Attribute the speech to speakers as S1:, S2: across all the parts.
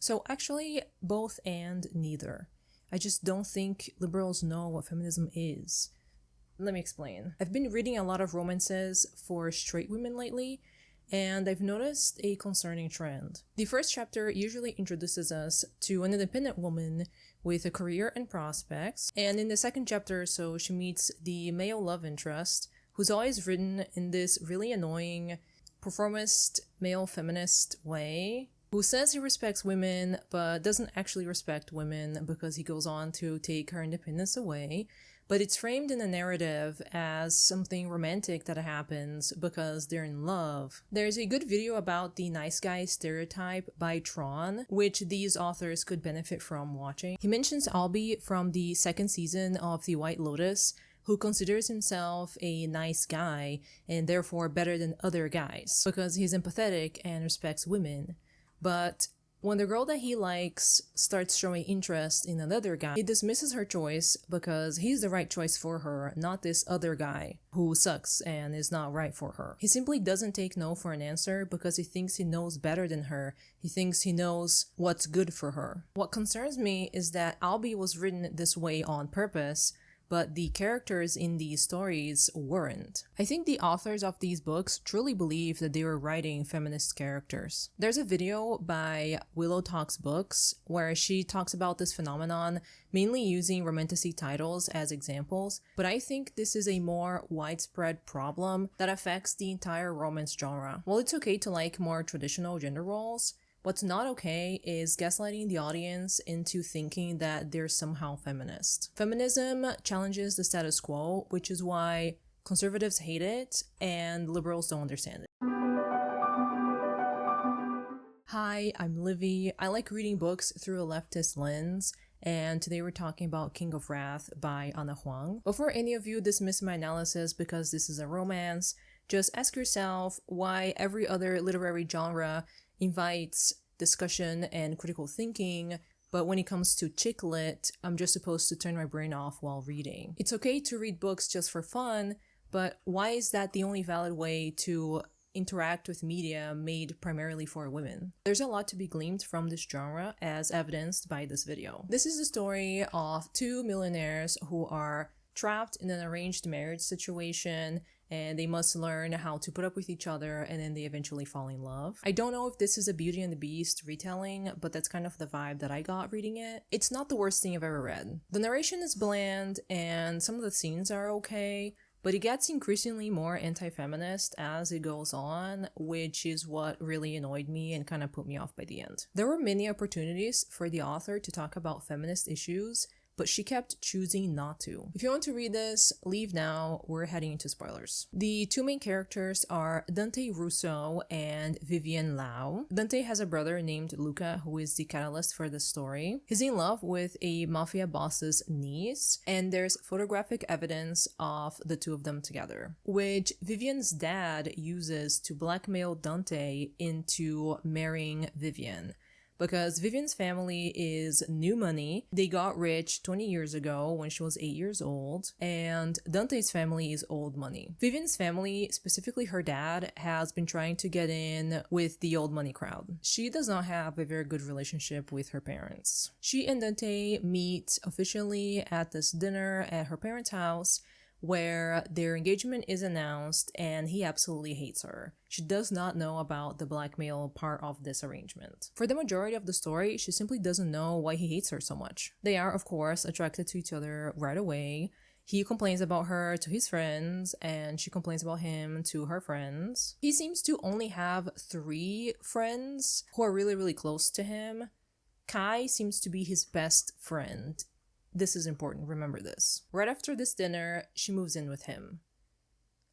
S1: So actually, both and neither. I just don't think liberals know what feminism is. Let me explain. I've been reading a lot of romances for straight women lately, and I've noticed a concerning trend. The first chapter usually introduces us to an independent woman with a career and prospects, and in the second chapter or so, she meets the male love interest, who's always written in this really annoying, performist, male feminist way, who says he respects women, but doesn't actually respect women because he goes on to take her independence away. But it's framed in a narrative as something romantic that happens because they're in love. There's a good video about the nice guy stereotype by Tron, which these authors could benefit from watching. He mentions Albie from the second season of The White Lotus, who considers himself a nice guy and therefore better than other guys because he's empathetic and respects women. But when the girl that he likes starts showing interest in another guy, he dismisses her choice because he's the right choice for her, not this other guy who sucks and is not right for her. He simply doesn't take no for an answer because he thinks he knows better than her. He thinks he knows what's good for her. What concerns me is that Albie was written this way on purpose, but the characters in these stories weren't. I think the authors of these books truly believe that they were writing feminist characters. There's a video by Willow Talks Books where she talks about this phenomenon, mainly using romantasy titles as examples, but I think this is a more widespread problem that affects the entire romance genre. While it's okay to like more traditional gender roles, what's not okay is gaslighting the audience into thinking that they're somehow feminist. Feminism challenges the status quo, which is why conservatives hate it and liberals don't understand it. Hi, I'm Livy. I like reading books through a leftist lens, and today we're talking about King of Wrath by Ana Huang. Before any of you dismiss my analysis because this is a romance, just ask yourself why every other literary genre invites discussion and critical thinking, but when it comes to chick lit, I'm just supposed to turn my brain off while reading. It's okay to read books just for fun, but why is that the only valid way to interact with media made primarily for women? There's a lot to be gleaned from this genre, as evidenced by this video. This is the story of two millionaires who are trapped in an arranged marriage situation, and they must learn how to put up with each other, and then they eventually fall in love. I don't know if this is a Beauty and the Beast retelling, but that's kind of the vibe that I got reading it. It's not the worst thing I've ever read. The narration is bland, and some of the scenes are okay, but it gets increasingly more anti-feminist as it goes on, which is what really annoyed me and kind of put me off by the end. There were many opportunities for the author to talk about feminist issues, but she kept choosing not to. If you want to read this, leave now, we're heading into spoilers. The two main characters are Dante Russo and Vivian Lau. Dante has a brother named Luca who is the catalyst for the story. He's in love with a mafia boss's niece, and there's photographic evidence of the two of them together, which Vivian's dad uses to blackmail Dante into marrying Vivian. Because Vivian's family is new money. They got rich 20 years ago when she was 8 years old, and Dante's family is old money. Vivian's family, specifically her dad, has been trying to get in with the old money crowd. She does not have a very good relationship with her parents. She and Dante meet officially at this dinner at her parents' house, where their engagement is announced, and he absolutely hates her. She does not know about the blackmail part of this arrangement. For the majority of the story, she simply doesn't know why he hates her so much. They are, of course, attracted to each other right away. He complains about her to his friends, and she complains about him to her friends. He seems to only have 3 friends who are really, really close to him. Kai seems to be his best friend. This is important, remember this. Right after this dinner, she moves in with him.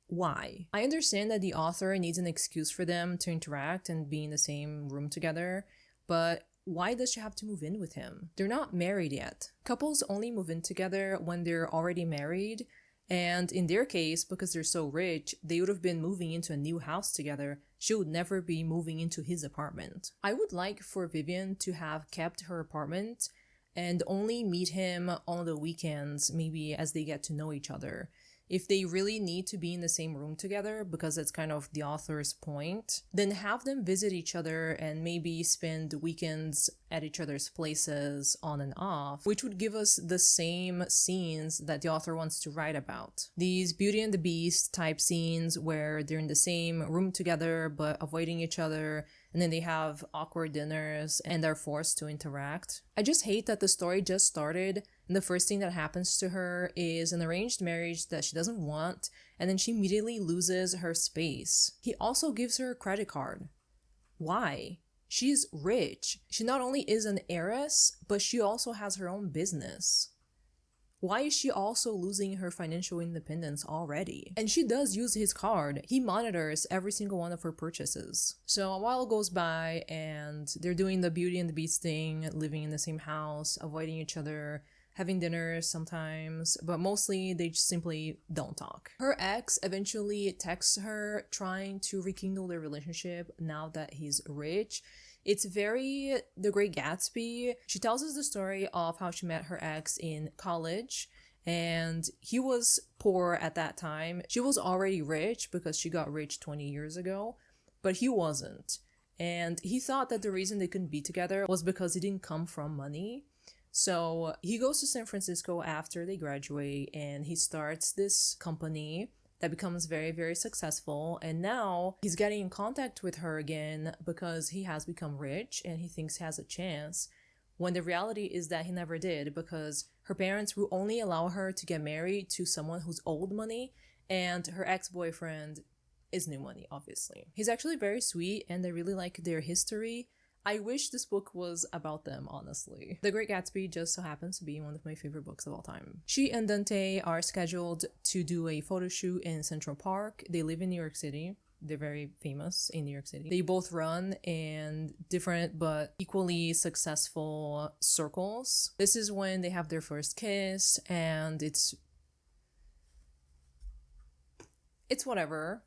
S1: Why? I understand that the author needs an excuse for them to interact and be in the same room together, but why does she have to move in with him? They're not married yet. Couples only move in together when they're already married, and in their case, because they're so rich, they would have been moving into a new house together. She would never be moving into his apartment. I would like for Vivian to have kept her apartment and only meet him on the weekends, maybe as they get to know each other. if they really need to be in the same room together, because that's kind of the author's point, then have them visit each other and maybe spend weekends at each other's places on and off, which would give us the same scenes that the author wants to write about. These Beauty and the Beast type scenes where they're in the same room together but avoiding each other, and then they have awkward dinners and they're forced to interact. I just hate that the story just started and the first thing that happens to her is an arranged marriage that she doesn't want, and then she immediately loses her space. He also gives her a credit card. Why? She's rich. She not only is an heiress, but she also has her own business. Why is she also losing her financial independence already? And she does use his card. He monitors every single one of her purchases. So a while goes by and they're doing the Beauty and the Beast thing, living in the same house, avoiding each other, having dinner sometimes, but mostly they just simply don't talk. Her ex eventually texts her trying to rekindle their relationship now that he's rich. It's very The Great Gatsby. She tells us the story of how she met her ex in college, and he was poor at that time. She was already rich because she got rich 20 years ago, but he wasn't. And he thought that the reason they couldn't be together was because he didn't come from money. So he goes to San Francisco after they graduate and he starts this company that becomes very, very successful. And now he's getting in contact with her again because he has become rich and he thinks he has a chance, when the reality is that he never did, because her parents will only allow her to get married to someone who's old money, and her ex-boyfriend is new money, obviously. He's actually very sweet and I really like their history. I wish this book was about them, honestly. The Great Gatsby just so happens to be one of my favorite books of all time. She and Dante are scheduled to do a photo shoot in Central Park. They live in New York City. They're very famous in New York City. They both run in different but equally successful circles. This is when they have their first kiss, and it's whatever.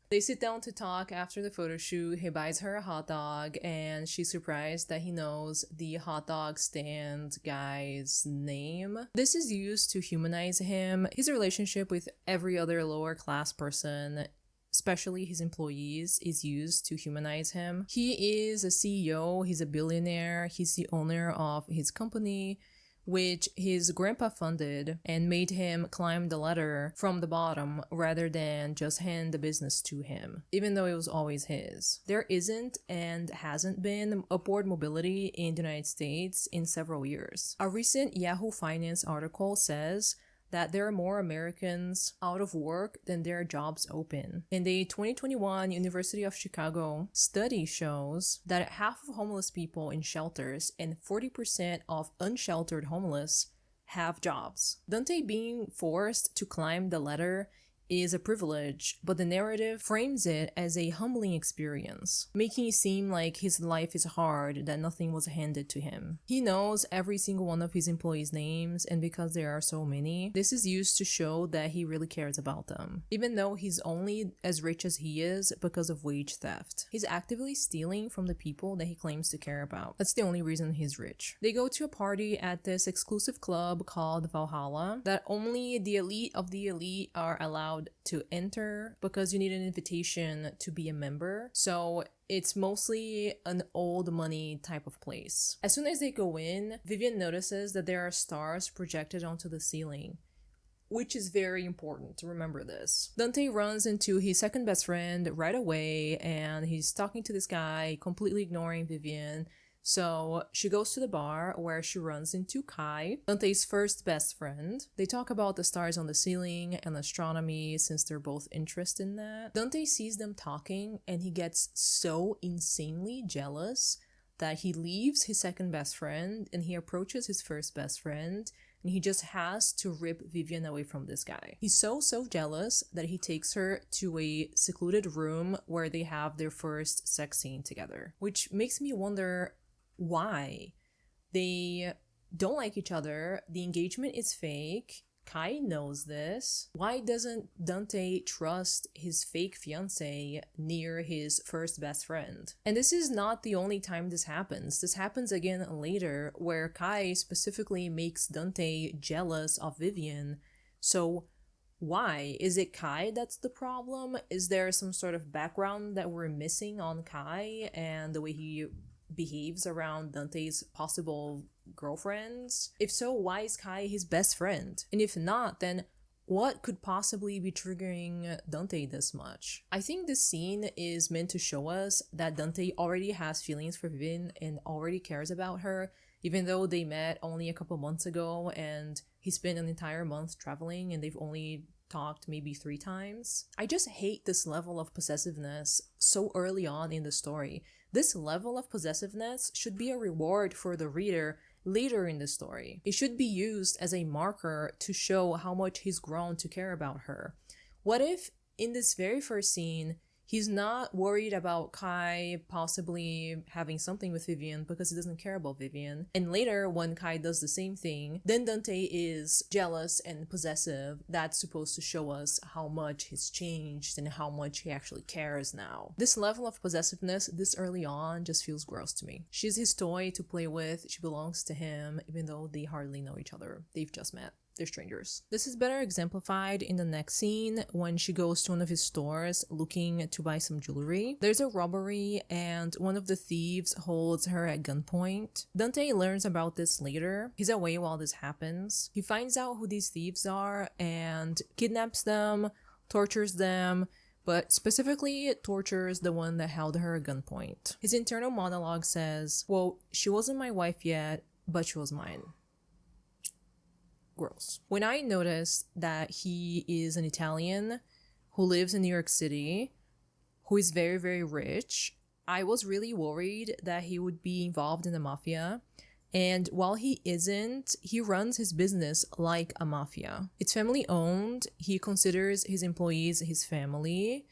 S1: They sit down to talk after the photo shoot. He buys her a hot dog and she's surprised that he knows the hot dog stand guy's name. This is used to humanize him. His relationship with every other lower class person, especially his employees, is used to humanize him. He is a CEO, he's a billionaire, he's the owner of his company, which his grandpa funded and made him climb the ladder from the bottom rather than just hand the business to him, even though it was always his. There isn't and hasn't been upward mobility in the United States in several years. A recent Yahoo Finance article says that there are more Americans out of work than there are jobs open. And the 2021 University of Chicago study shows that half of homeless people in shelters and 40% of unsheltered homeless have jobs. Dante being forced to climb the ladder is a privilege, but the narrative frames it as a humbling experience, making it seem like his life is hard, that nothing was handed to him. He knows every single one of his employees' names, and because there are so many, this is used to show that he really cares about them, even though he's only as rich as he is because of wage theft. He's actively stealing from the people that he claims to care about. That's the only reason he's rich. They go to a party at this exclusive club called Valhalla that only the elite of the elite are allowed to enter because you need an invitation to be a member. So it's mostly an old money type of place. As soon as they go in, Vivian notices that there are stars projected onto the ceiling, which is very important to remember this. Dante runs into his second best friend right away and he's talking to this guy, completely ignoring Vivian. So she goes to the bar where she runs into Kai, Dante's first best friend. They talk about the stars on the ceiling and astronomy since they're both interested in that. Dante sees them talking and he gets so insanely jealous that he leaves his second best friend and he approaches his first best friend and he just has to rip Vivian away from this guy. He's so jealous that he takes her to a secluded room where they have their first sex scene together, which makes me wonder why. They don't like each other. The engagement is fake. Kai knows this. Why doesn't Dante trust his fake fiancé near his first best friend? And this is not the only time this happens. This happens again later, where Kai specifically makes Dante jealous of Vivian. So Why? Is it Kai that's the problem? Is there some sort of background that we're missing on Kai and the way he behaves around Dante's possible girlfriends? If so, why is Kai his best friend? And if not, then what could possibly be triggering Dante this much? I think this scene is meant to show us that Dante already has feelings for Vivian and already cares about her, even though they met only a couple months ago and he spent an entire month traveling and they've only talked maybe 3 times. I just hate this level of possessiveness so early on in the story. This level of possessiveness should be a reward for the reader later in the story. It should be used as a marker to show how much he's grown to care about her. What if in this very first scene, he's not worried about Kai possibly having something with Vivian because he doesn't care about Vivian. And later, when Kai does the same thing, then Dante is jealous and possessive. That's supposed to show us how much he's changed and how much he actually cares now. This level of possessiveness this early on just feels gross to me. She's his toy to play with. She belongs to him, even though they hardly know each other. They've just met. They're strangers. This is better exemplified in the next scene when she goes to one of his stores looking to buy some jewelry. There's a robbery and one of the thieves holds her at gunpoint. Dante learns about this later. He's away while this happens. He finds out who these thieves are and kidnaps them, tortures them, but specifically tortures the one that held her at gunpoint. His internal monologue says, well, she wasn't my wife yet, but she was mine. Gross. When I noticed that he is an Italian who lives in New York City, who is very, very rich, I was really worried that he would be involved in the mafia. And while he isn't, he runs his business like a mafia. It's family owned. He considers his employees his family,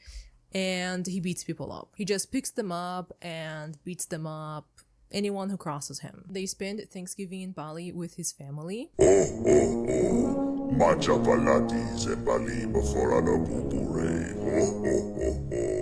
S1: and he beats people up. He just picks them up and beats them up. Anyone who crosses him. They spend Thanksgiving in Bali with his family.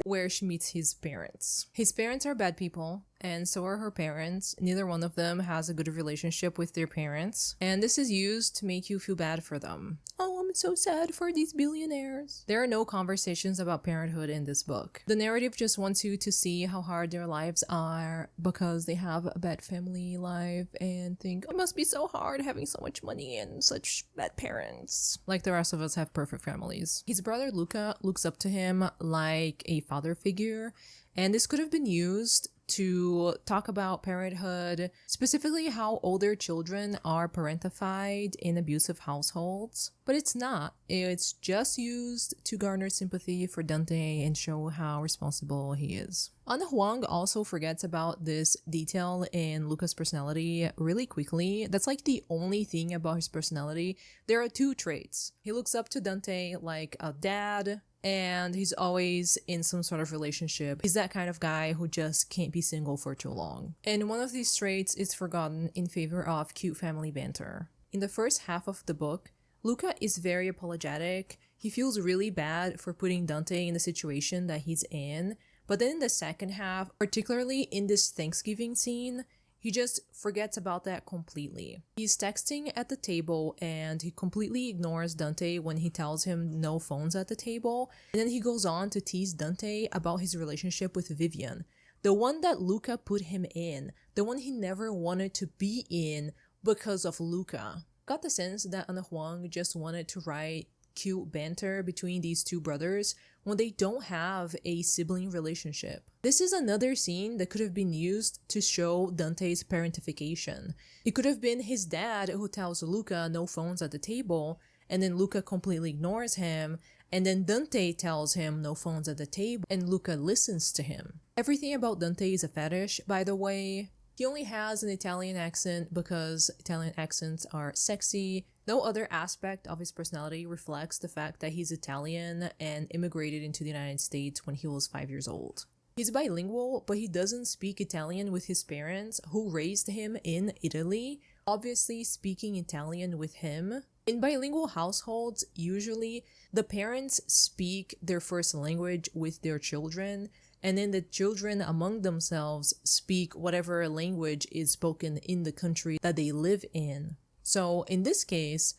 S1: Where she meets his parents. His parents are bad people, and so are her parents. Neither one of them has a good relationship with their parents, and this is used to make you feel bad for them. Oh, I'm so sad for these billionaires. There are no conversations about parenthood in this book. The narrative just wants you to see how hard their lives are because they have a bad family life and think, it must be so hard having so much money and such bad parents. Like the rest of us have perfect families. His brother Luca looks up to him like a father figure, and this could have been used to talk about parenthood, specifically how older children are parentified in abusive households. But it's not. It's just used to garner sympathy for Dante and show how responsible he is. Ana Huang also forgets about this detail in Luca's personality really quickly. That's like the only thing about his personality. There are 2 traits. He looks up to Dante like a dad, and he's always in some sort of relationship. He's that kind of guy who just can't be single for too long. And one of these traits is forgotten in favor of cute family banter. In the first half of the book, Luca is very apologetic. He feels really bad for putting Dante in the situation that he's in. But then in the second half, particularly in this Thanksgiving scene, he just forgets about that completely. He's texting at the table and he completely ignores Dante when he tells him no phones at the table. And then he goes on to tease Dante about his relationship with Vivian, the one that Luca put him in, the one he never wanted to be in because of Luca. Got the sense that Ana Huang just wanted to write cute banter between these 2 brothers when they don't have a sibling relationship. This is another scene that could have been used to show Dante's parentification. It could have been his dad who tells Luca no phones at the table, and then Luca completely ignores him, and then Dante tells him no phones at the table, and Luca listens to him. Everything about Dante is a fetish, by the way. He only has an Italian accent because Italian accents are sexy. No other aspect of his personality reflects the fact that he's Italian and immigrated into the United States when he was 5 years old. He's bilingual, but he doesn't speak Italian with his parents, who raised him in Italy, obviously speaking Italian with him. In bilingual households, usually the parents speak their first language with their children, and then the children among themselves speak whatever language is spoken in the country that they live in. So in this case,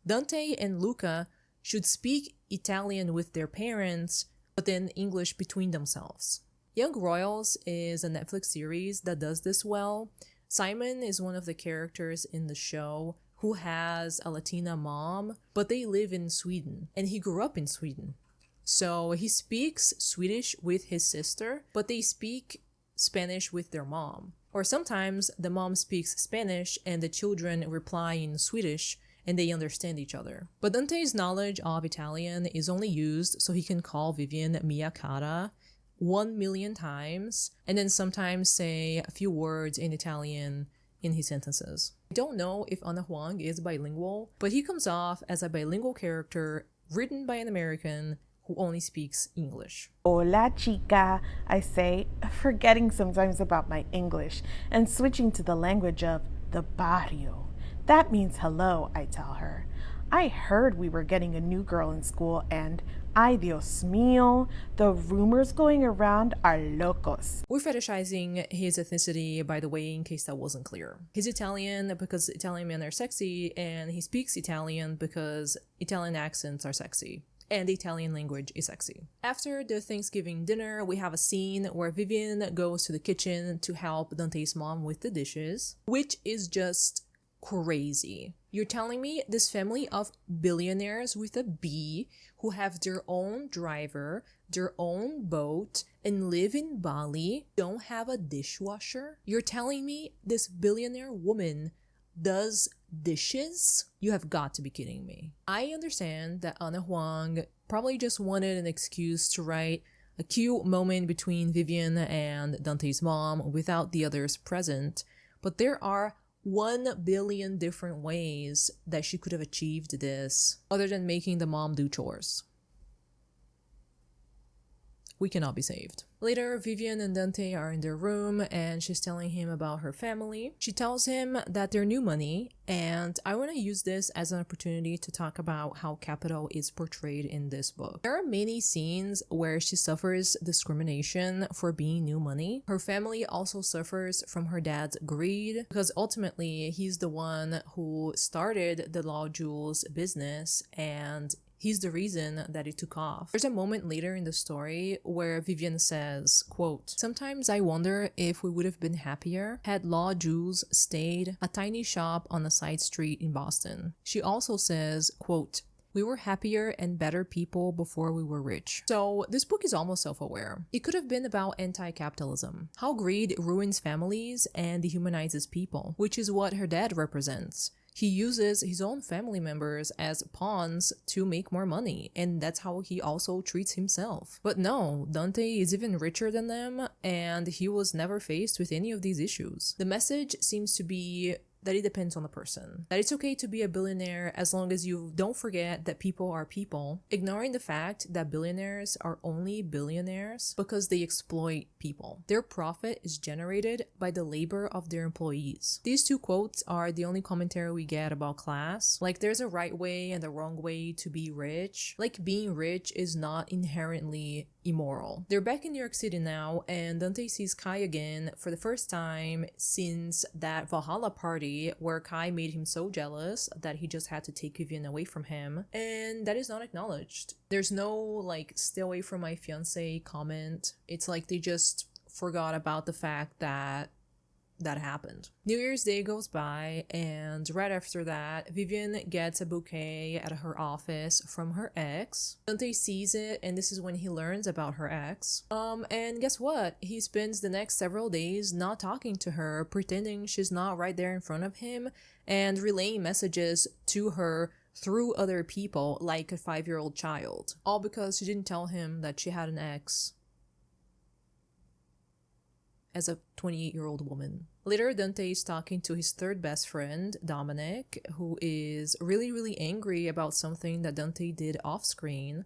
S1: Dante and Luca should speak Italian with their parents, but then English between themselves. Young Royals is a Netflix series that does this well. Simon is one of the characters in the show who has a Latina mom, but they live in Sweden, and he grew up in Sweden. So he speaks Swedish with his sister, but they speak Spanish with their mom. Or sometimes the mom speaks Spanish and the children reply in Swedish, and they understand each other. But Dante's knowledge of Italian is only used so he can call Vivian mia cara 1,000,000 times, and then sometimes say a few words in Italian in his sentences. I don't know if Ana Huang is bilingual, but he comes off as a bilingual character written by an American who only speaks English.
S2: Hola chica, I say, forgetting sometimes about my English and switching to the language of the barrio. That means hello, I tell her. I heard we were getting a new girl in school and, ay Dios mío, the rumors going around are locos.
S1: We're fetishizing his ethnicity, by the way, in case that wasn't clear. He's Italian because Italian men are sexy, and he speaks Italian because Italian accents are sexy. And the Italian language is sexy. After the Thanksgiving dinner, we have a scene where Vivian goes to the kitchen to help Dante's mom with the dishes, which is just crazy. You're telling me this family of billionaires with a B who have their own driver, their own boat, and live in Bali don't have a dishwasher? You're telling me this billionaire woman does dishes? You have got to be kidding me. I understand that Ana Huang probably just wanted an excuse to write a cute moment between Vivian and Dante's mom without the others present, but there are 1,000,000,000 different ways that she could have achieved this other than making the mom do chores. We cannot be saved. Later, Vivian and Dante are in their room and she's telling him about her family. She tells him that they're new money, and I want to use this as an opportunity to talk about how capital is portrayed in this book. There are many scenes where she suffers discrimination for being new money. Her family also suffers from her dad's greed because ultimately he's the one who started the Law Jewels business and he's the reason that it took off. There's a moment later in the story where Vivian says, quote, "Sometimes I wonder if we would have been happier had Law Jewels stayed a tiny shop on a side street in Boston." She also says, quote, "We were happier and better people before we were rich." So this book is almost self-aware. It could have been about anti-capitalism, how greed ruins families and dehumanizes people, which is what her dad represents. He uses his own family members as pawns to make more money, and that's how he also treats himself. But no, Dante is even richer than them, and he was never faced with any of these issues. The message seems to be that it depends on the person. That it's okay to be a billionaire as long as you don't forget that people are people, ignoring the fact that billionaires are only billionaires because they exploit people. Their profit is generated by the labor of their employees. These two quotes are the only commentary we get about class. Like, there's a right way and a wrong way to be rich. Like, being rich is not inherently immoral. They're back in New York City now, and Dante sees Kai again for the first time since that Valhalla party where Kai made him so jealous that he just had to take Vivian away from him, and that is not acknowledged. There's no like "stay away from my fiancé" comment. It's like they just forgot about the fact that happened. New Year's Day goes by, and right after that, Vivian gets a bouquet at her office from her ex. Dante sees it, and this is when he learns about her ex. And guess what? He spends the next several days not talking to her, pretending she's not right there in front of him, and relaying messages to her through other people like a 5-year-old child. All because she didn't tell him that she had an ex as a 28-year-old woman. Later, Dante is talking to his third best friend, Dominic, who is really angry about something that Dante did off-screen.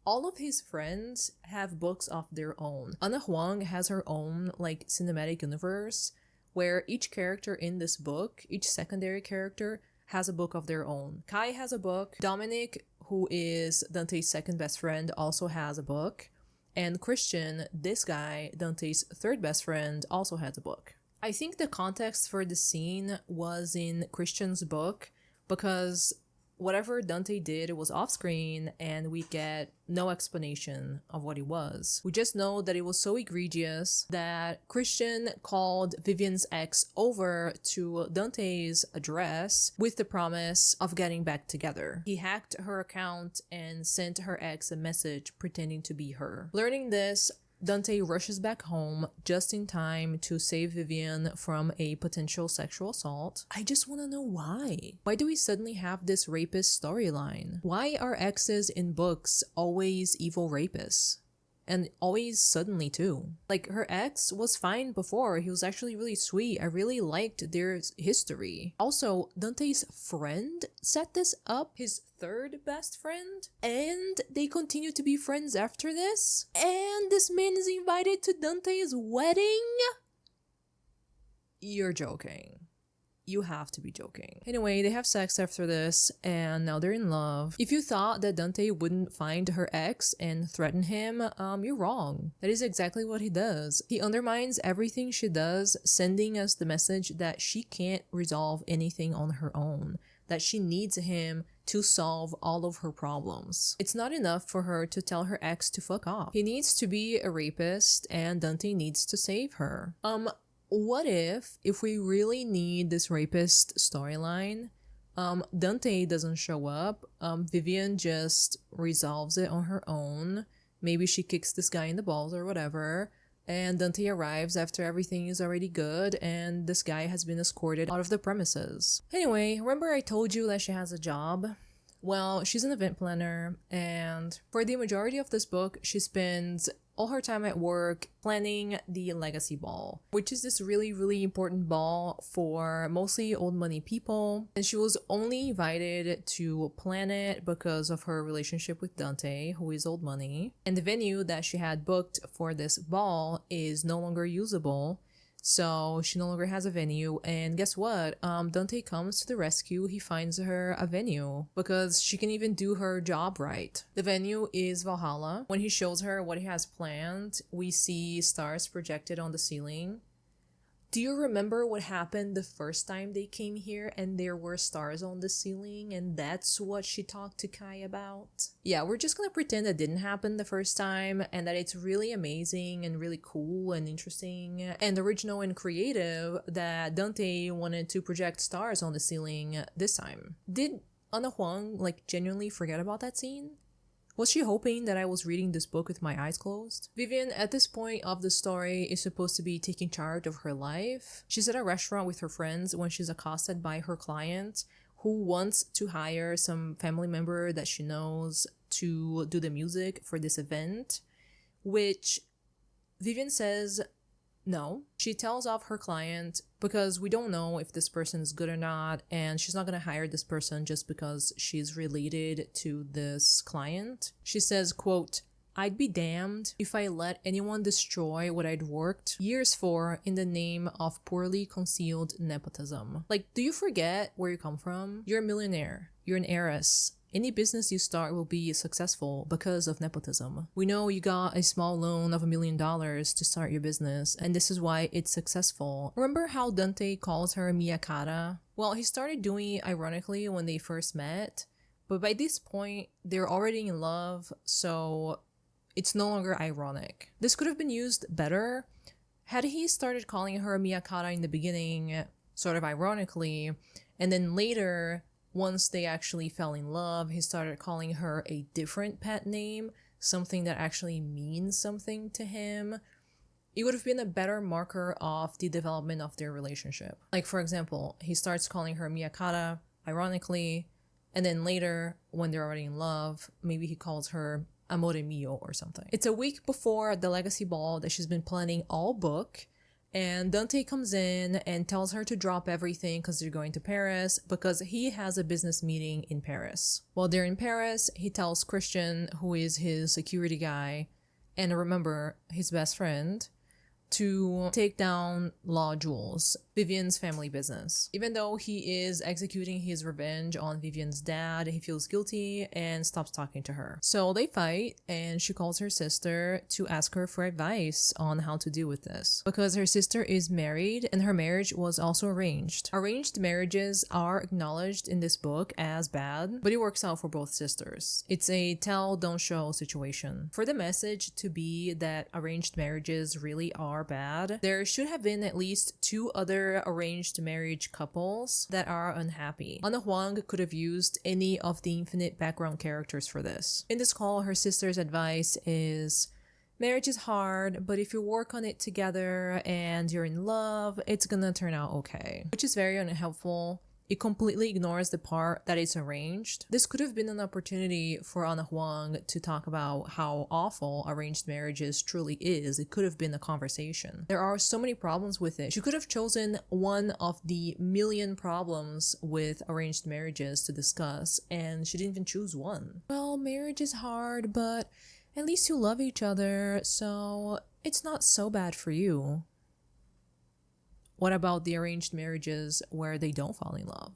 S1: All of his friends have books of their own. Ana Huang has her own like cinematic universe where each character in this book, each secondary character, has a book of their own. Kai has a book. Dominic, who is Dante's second best friend, also has a book. And Christian, this guy, Dante's third best friend, also has a book. I think the context for the scene was in Christian's book because whatever Dante did was off screen and we get no explanation of what it was. We just know that it was so egregious that Christian called Vivian's ex over to Dante's address with the promise of getting back together. He hacked her account and sent her ex a message pretending to be her. Learning this, Dante rushes back home just in time to save Vivian from a potential sexual assault. I just want to know why. Why do we suddenly have this rapist storyline? Why are exes in books always evil rapists? And always suddenly too. Like, her ex was fine before. He was actually really sweet. I really liked their history. Also, Dante's friend set this up, his third best friend, and they continue to be friends after this. And this man is invited to Dante's wedding? You're joking. You have to be joking. Anyway, they have sex after this, and now they're in love. If you thought that Dante wouldn't find her ex and threaten him, you're wrong. That is exactly what he does. He undermines everything she does, sending us the message that she can't resolve anything on her own, that she needs him to solve all of her problems. It's not enough for her to tell her ex to fuck off. He needs to be a rapist, and Dante needs to save her. What if we really need this rapist storyline, Dante doesn't show up, Vivian just resolves it on her own, maybe she kicks this guy in the balls or whatever, and Dante arrives after everything is already good and this guy has been escorted out of the premises. Anyway, remember I told you that she has a job? Well, she's an event planner, and for the majority of this book, she spends all her time at work planning the Legacy Ball, which is this really, really important ball for mostly old money people. And she was only invited to plan it because of her relationship with Dante, who is old money. And the venue that she had booked for this ball is no longer usable. So she no longer has a venue, and guess what? Dante comes to the rescue. He finds her a venue because she can even do her job right. The venue is Valhalla. When he shows her what he has planned, we see stars projected on the ceiling. Do you remember what happened the first time they came here and there were stars on the ceiling and that's what she talked to Kai about? Yeah, we're just gonna pretend that didn't happen the first time and that it's really amazing and really cool and interesting and original and creative that Dante wanted to project stars on the ceiling this time. Did Ana Huang genuinely forget about that scene? Was she hoping that I was reading this book with my eyes closed? Vivian, at this point of the story, is supposed to be taking charge of her life. She's at a restaurant with her friends when she's accosted by her client who wants to hire some family member that she knows to do the music for this event, which Vivian says no. She tells off her client because we don't know if this person is good or not, and she's not going to hire this person just because she's related to this client. She says, quote, "I'd be damned if I let anyone destroy what I'd worked years for in the name of poorly concealed nepotism." Do you forget where you come from? You're a millionaire. You're an heiress. Any business you start will be successful because of nepotism. We know you got a small loan of $1 million to start your business, and this is why it's successful. Remember how Dante calls her Miyakata? Well, he started doing it ironically when they first met, but by this point, they're already in love, so it's no longer ironic. This could have been used better had he started calling her Miyakata in the beginning, sort of ironically, and then later, once they actually fell in love, he started calling her a different pet name, something that actually means something to him. It would have been a better marker of the development of their relationship. For example, he starts calling her Miyakata, ironically, and then later, when they're already in love, maybe he calls her Amore Mio or something. It's a week before the Legacy Ball that she's been planning all book, and Dante comes in and tells her to drop everything because they're going to Paris because he has a business meeting in Paris. While they're in Paris, he tells Christian, who is his security guy, and remember, his best friend, to take down Law Jules. Vivian's family business. Even though he is executing his revenge on Vivian's dad, he feels guilty and stops talking to her. So they fight, and she calls her sister to ask her for advice on how to deal with this. Because her sister is married and her marriage was also arranged. Arranged marriages are acknowledged in this book as bad, but it works out for both sisters. It's a tell, don't show situation. For the message to be that arranged marriages really are bad, there should have been at least 2 other arranged marriage couples that are unhappy. Anna Huang could have used any of the infinite background characters for this. In this call, her sister's advice is, marriage is hard, but if you work on it together and you're in love, it's gonna turn out okay. Which is very unhelpful. It completely ignores the part that it's arranged. This could have been an opportunity for Anna Huang to talk about how awful arranged marriages truly is. It could have been a conversation. There are so many problems with it. She could have chosen one of the million problems with arranged marriages to discuss, and she didn't even choose one. Well, marriage is hard, but at least you love each other, so it's not so bad for you. What about the arranged marriages where they don't fall in love?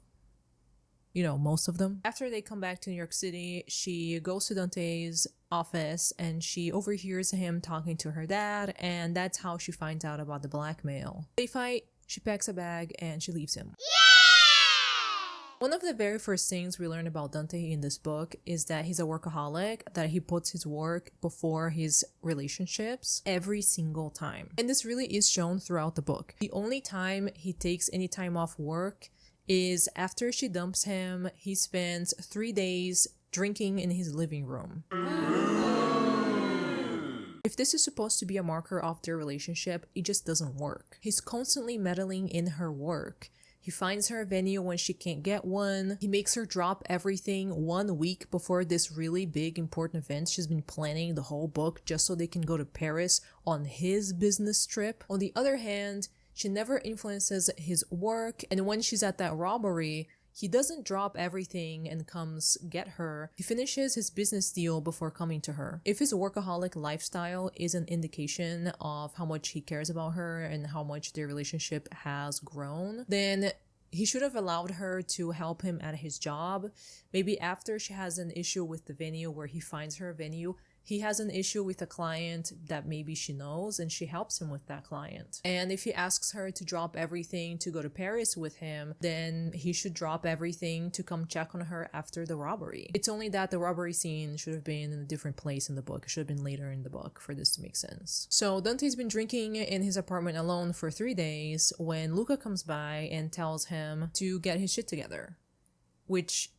S1: You know, most of them. After they come back to New York City, she goes to Dante's office and she overhears him talking to her dad, and that's how she finds out about the blackmail. They fight, she packs a bag, and she leaves him. One of the very first things we learn about Dante in this book is that he's a workaholic, that he puts his work before his relationships every single time. And this really is shown throughout the book. The only time he takes any time off work is after she dumps him. He spends 3 days drinking in his living room. If this is supposed to be a marker of their relationship, it just doesn't work. He's constantly meddling in her work. He finds her a venue when she can't get one. He makes her drop everything 1 week before this really big important event she's been planning the whole book just so they can go to Paris on his business trip. On the other hand, she never influences his work, and when she's at that robbery, he doesn't drop everything and comes get her. He finishes his business deal before coming to her. If his workaholic lifestyle is an indication of how much he cares about her and how much their relationship has grown, then he should have allowed her to help him at his job. Maybe after she has an issue with the venue where he finds her a venue, he has an issue with a client that maybe she knows and she helps him with that client. And if he asks her to drop everything to go to Paris with him, then he should drop everything to come check on her after the robbery. It's only that the robbery scene should have been in a different place in the book. It should have been later in the book for this to make sense. So Dante's been drinking in his apartment alone for 3 days when Luca comes by and tells him to get his shit together. Which,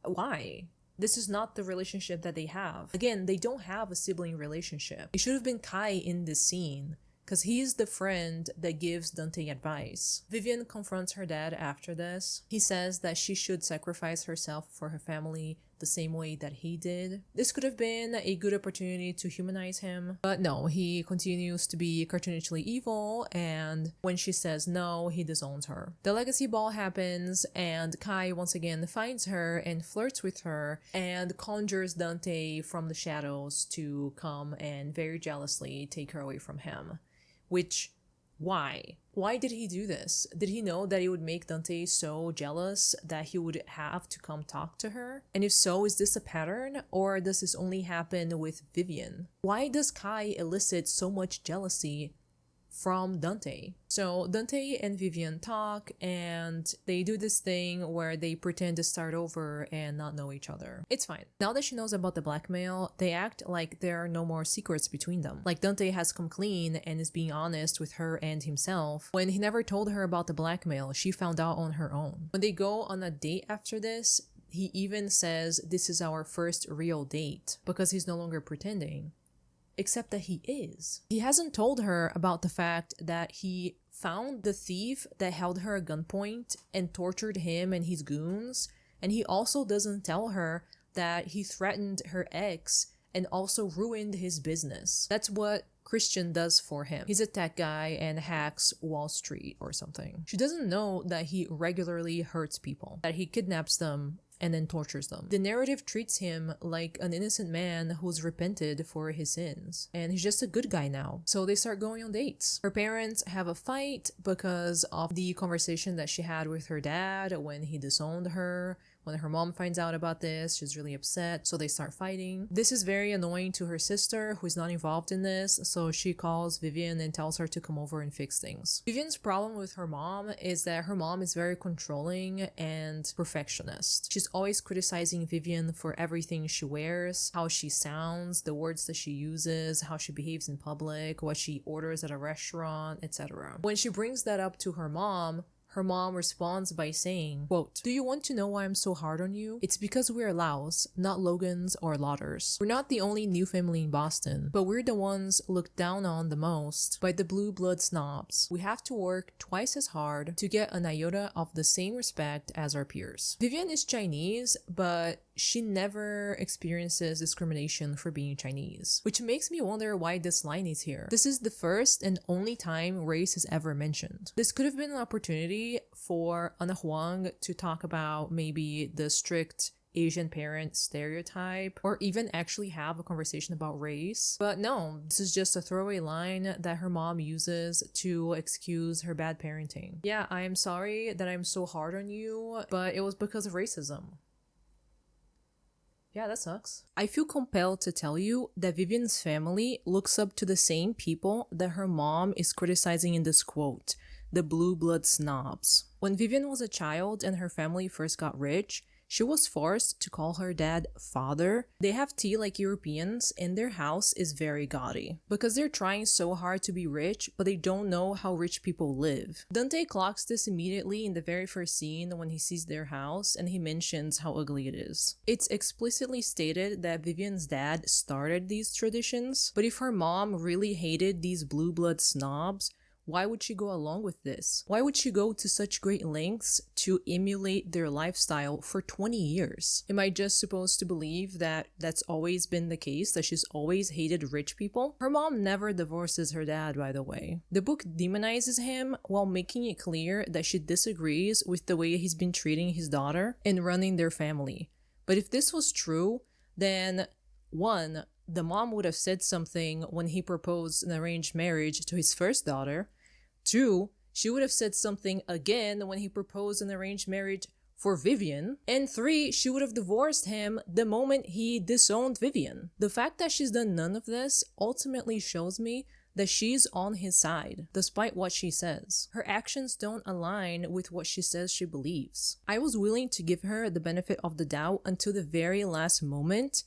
S1: why? This is not the relationship that they have. Again, they don't have a sibling relationship. It should have been Kai in this scene, because he's the friend that gives Dante advice. Vivian confronts her dad after this. He says that she should sacrifice herself for her family the same way that he did. This could have been a good opportunity to humanize him, but no, he continues to be cartoonishly evil, and when she says no, he disowns her. The legacy ball happens, and Kai once again finds her and flirts with her and conjures Dante from the shadows to come and very jealously take her away from him. Which, why? Why did he do this? Did he know that it would make Dante so jealous that he would have to come talk to her? And if so, is this a pattern, or does this only happen with Vivian? Why does Kai elicit so much jealousy from Dante? So Dante and Vivian talk, and they do this thing where they pretend to start over and not know each other. It's fine. Now that she knows about the blackmail, they act like there are no more secrets between them. Like Dante has come clean and is being honest with her and himself when he never told her about the blackmail. She found out on her own. When they go on a date after this, he even says this is our first real date because he's no longer pretending. Except that he is. He hasn't told her about the fact that he found the thief that held her at gunpoint and tortured him and his goons, and he also doesn't tell her that he threatened her ex and also ruined his business. That's what Christian does for him. He's a tech guy and hacks Wall Street or something. She doesn't know that he regularly hurts people, that he kidnaps them and then tortures them. The narrative treats him like an innocent man who's repented for his sins, and he's just a good guy now. So they start going on dates. Her parents have a fight because of the conversation that she had with her dad when he disowned her. When her mom finds out about this, she's really upset, so they start fighting. This is very annoying to her sister, who is not involved in this, so she calls Vivian and tells her to come over and fix things. Vivian's problem with her mom is that her mom is very controlling and perfectionist. She's always criticizing Vivian for everything she wears, how she sounds, the words that she uses, how she behaves in public, what she orders at a restaurant, etc. When she brings that up to her mom responds by saying, quote, "Do you want to know why I'm so hard on you? It's because we're Laos, not Logans or Lauders. We're not the only new family in Boston, but we're the ones looked down on the most by the blue blood snobs. We have to work twice as hard to get an iota of the same respect as our peers." Vivian is Chinese, but she never experiences discrimination for being Chinese, which makes me wonder why this line is here. This is the first and only time race is ever mentioned. This could have been an opportunity for Ana Huang to talk about maybe the strict Asian parent stereotype, or even actually have a conversation about race. But no, this is just a throwaway line that her mom uses to excuse her bad parenting. Yeah, I am sorry that I'm so hard on you, but it was because of racism. Yeah, that sucks. I feel compelled to tell you that Vivian's family looks up to the same people that her mom is criticizing in this quote, the blue blood snobs. When Vivian was a child and her family first got rich, she was forced to call her dad father. They have tea like Europeans, and their house is very gaudy because they're trying so hard to be rich, but they don't know how rich people live. Dante clocks this immediately in the very first scene when he sees their house, and he mentions how ugly it is. It's explicitly stated that Vivian's dad started these traditions, but if her mom really hated these blue blood snobs, why would she go along with this? Why would she go to such great lengths to emulate their lifestyle for 20 years? Am I just supposed to believe that that's always been the case, that she's always hated rich people? Her mom never divorces her dad, by the way. The book demonizes him while making it clear that she disagrees with the way he's been treating his daughter and running their family. But if this was true, then 1, the mom would have said something when he proposed an arranged marriage to his first daughter. 2, she would have said something again when he proposed an arranged marriage for Vivian. And 3, she would have divorced him the moment he disowned Vivian. The fact that she's done none of this ultimately shows me that she's on his side, despite what she says. Her actions don't align with what she says she believes. I was willing to give her the benefit of the doubt until the very last moment,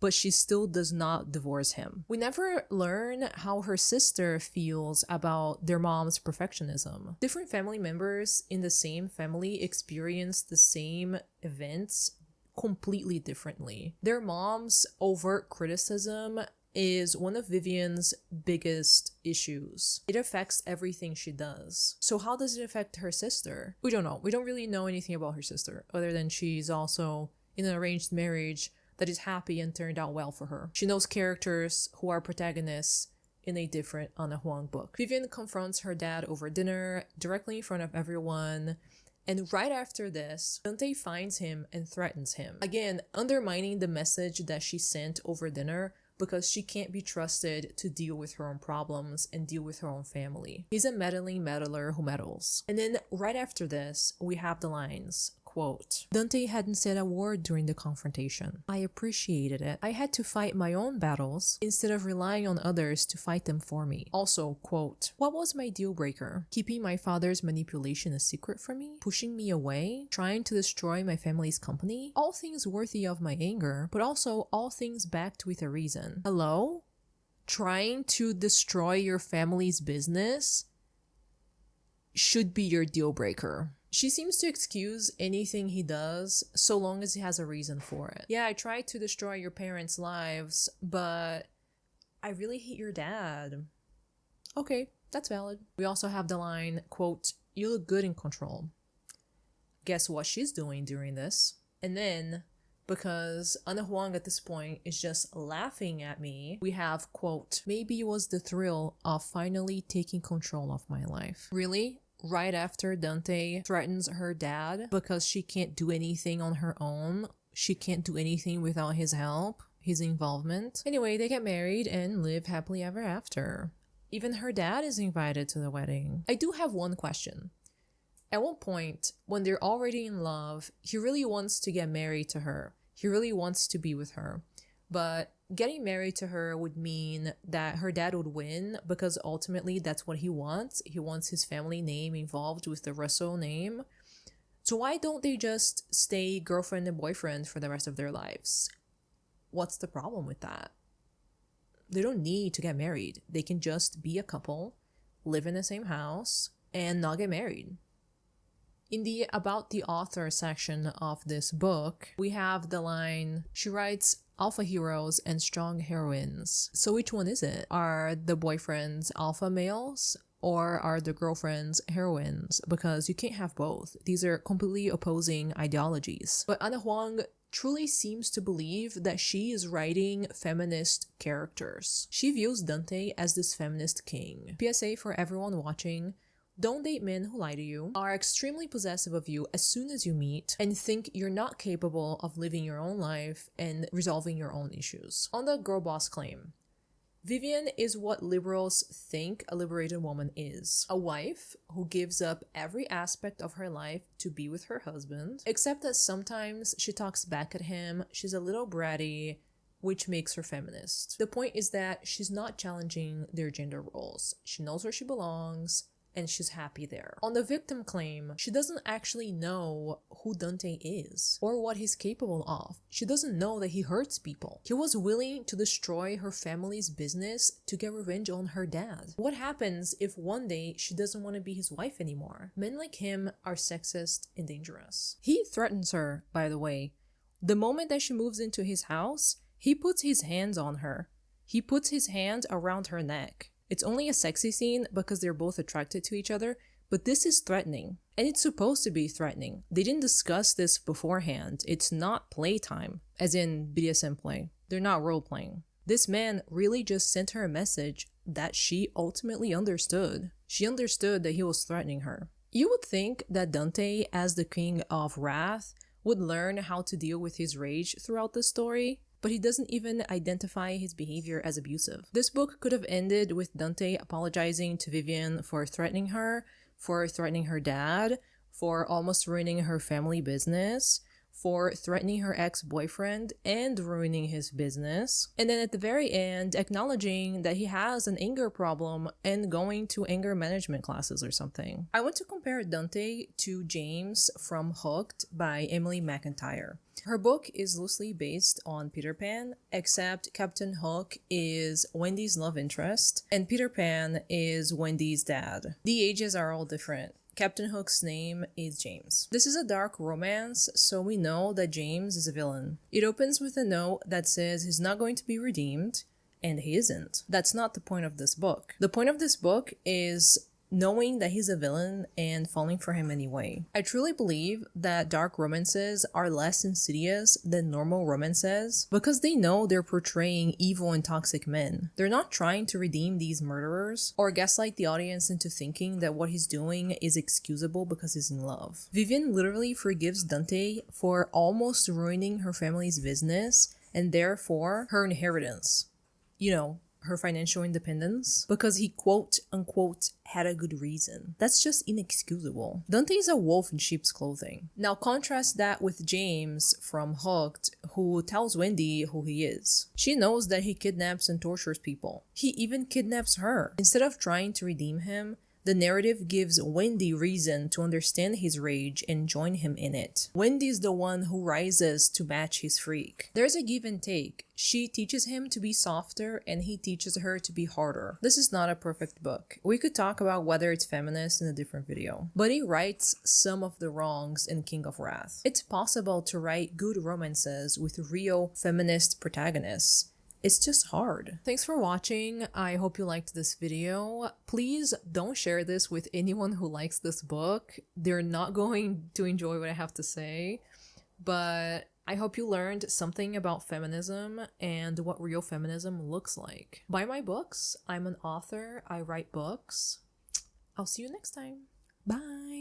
S1: but she still does not divorce him. We never learn how her sister feels about their mom's perfectionism. Different family members in the same family experience the same events completely differently. Their mom's overt criticism is one of Vivian's biggest issues. It affects everything she does. So how does it affect her sister? We don't know. We don't really know anything about her sister, other than she's also in an arranged marriage that is happy and turned out well for her. She knows characters who are protagonists in a different Ana Huang book. Vivian confronts her dad over dinner directly in front of everyone, and right after this, Dante finds him and threatens him, again undermining the message that she sent over dinner, because she can't be trusted to deal with her own problems and deal with her own family. He's a meddling meddler who meddles. And then right after this, we have the lines, quote, "Dante hadn't said a word during the confrontation. I appreciated it. I had to fight my own battles instead of relying on others to fight them for me." Also, quote, "What was my deal breaker? Keeping my father's manipulation a secret from me? Pushing me away? Trying to destroy my family's company? All things worthy of my anger, but also all things backed with a reason." Hello? Trying to destroy your family's business should be your deal breaker. She seems to excuse anything he does so long as he has a reason for it. Yeah, I tried to destroy your parents' lives, but I really hate your dad. Okay, that's valid. We also have the line, quote, "You look good in control." Guess what she's doing during this? And then, because Ana Huang at this point is just laughing at me, we have, quote, "Maybe it was the thrill of finally taking control of my life." Really? right after Dante threatens her dad because she can't do anything on her own. She can't do anything without his help, his involvement. Anyway, they get married and live happily ever after. Even her dad is invited to the wedding. I do have one question. At one point, when they're already in love, he really wants to get married to her. He really wants to be with her. But getting married to her would mean that her dad would win because ultimately that's what he wants. He wants his family name involved with the Russell name. So why don't they just stay girlfriend and boyfriend for the rest of their lives? What's the problem with that? They don't need to get married. They can just be a couple, live in the same house, and not get married. In the About the Author section of this book, we have the line, she writes alpha heroes and strong heroines. So which one is it? Are the boyfriends alpha males or are the girlfriends heroines? Because you can't have both. These are completely opposing ideologies. But Ana Huang truly seems to believe that she is writing feminist characters. She views Dante as this feminist king. PSA for everyone watching, don't date men who lie to you, are extremely possessive of you as soon as you meet, and think you're not capable of living your own life and resolving your own issues. On the girl boss claim, Vivian is what liberals think a liberated woman is. A wife who gives up every aspect of her life to be with her husband, except that sometimes she talks back at him, she's a little bratty, which makes her feminist. The point is that she's not challenging their gender roles. She knows where she belongs, and she's happy there. On the victim claim, she doesn't actually know who Dante is or what he's capable of. She doesn't know that he hurts people. He was willing to destroy her family's business to get revenge on her dad. What happens if one day she doesn't want to be his wife anymore? Men like him are sexist and dangerous. He threatens her, by the way. The moment that she moves into his house, he puts his hands on her. He puts his hand around her neck. It's only a sexy scene because they're both attracted to each other, but this is threatening. And it's supposed to be threatening. They didn't discuss this beforehand. It's not playtime, as in BDSM play. They're not role-playing. This man really just sent her a message that she ultimately understood. She understood that he was threatening her. You would think that Dante, as the king of wrath, would learn how to deal with his rage throughout the story, but he doesn't even identify his behavior as abusive. This book could have ended with Dante apologizing to Vivian for threatening her dad, for almost ruining her family business, for threatening her ex-boyfriend and ruining his business, and then at the very end acknowledging that he has an anger problem and going to anger management classes or something. I want to compare Dante to James from Hooked by Emily McIntyre. Her book is loosely based on Peter Pan, except Captain Hook is Wendy's love interest, and Peter Pan is Wendy's dad. The ages are all different. Captain Hook's name is James. This is a dark romance, so we know that James is a villain. It opens with a note that says he's not going to be redeemed, and he isn't. That's not the point of this book. The point of this book is knowing that he's a villain and falling for him anyway. I truly believe that dark romances are less insidious than normal romances because they know they're portraying evil and toxic men. They're not trying to redeem these murderers or gaslight the audience into thinking that what he's doing is excusable because he's in love. Vivian literally forgives Dante for almost ruining her family's business and therefore her inheritance. You know, her financial independence, because he quote-unquote had a good reason. That's just inexcusable. Dante is a wolf in sheep's clothing. Now contrast that with James from Hooked, who tells Wendy who he is. She knows that he kidnaps and tortures people. He even kidnaps her. Instead of trying to redeem him, the narrative gives Wendy reason to understand his rage and join him in it. Wendy's the one who rises to match his freak. There's a give and take. She teaches him to be softer and he teaches her to be harder. This is not a perfect book. We could talk about whether it's feminist in a different video. But he rights some of the wrongs in King of Wrath. It's possible to write good romances with real feminist protagonists. It's just hard. Thanks for watching. I hope you liked this video. Please don't share this with anyone who likes this book. They're not going to enjoy what I have to say, but I hope you learned something about feminism and what real feminism looks like. Buy my books. I'm an author. I write books. I'll see you next time. Bye!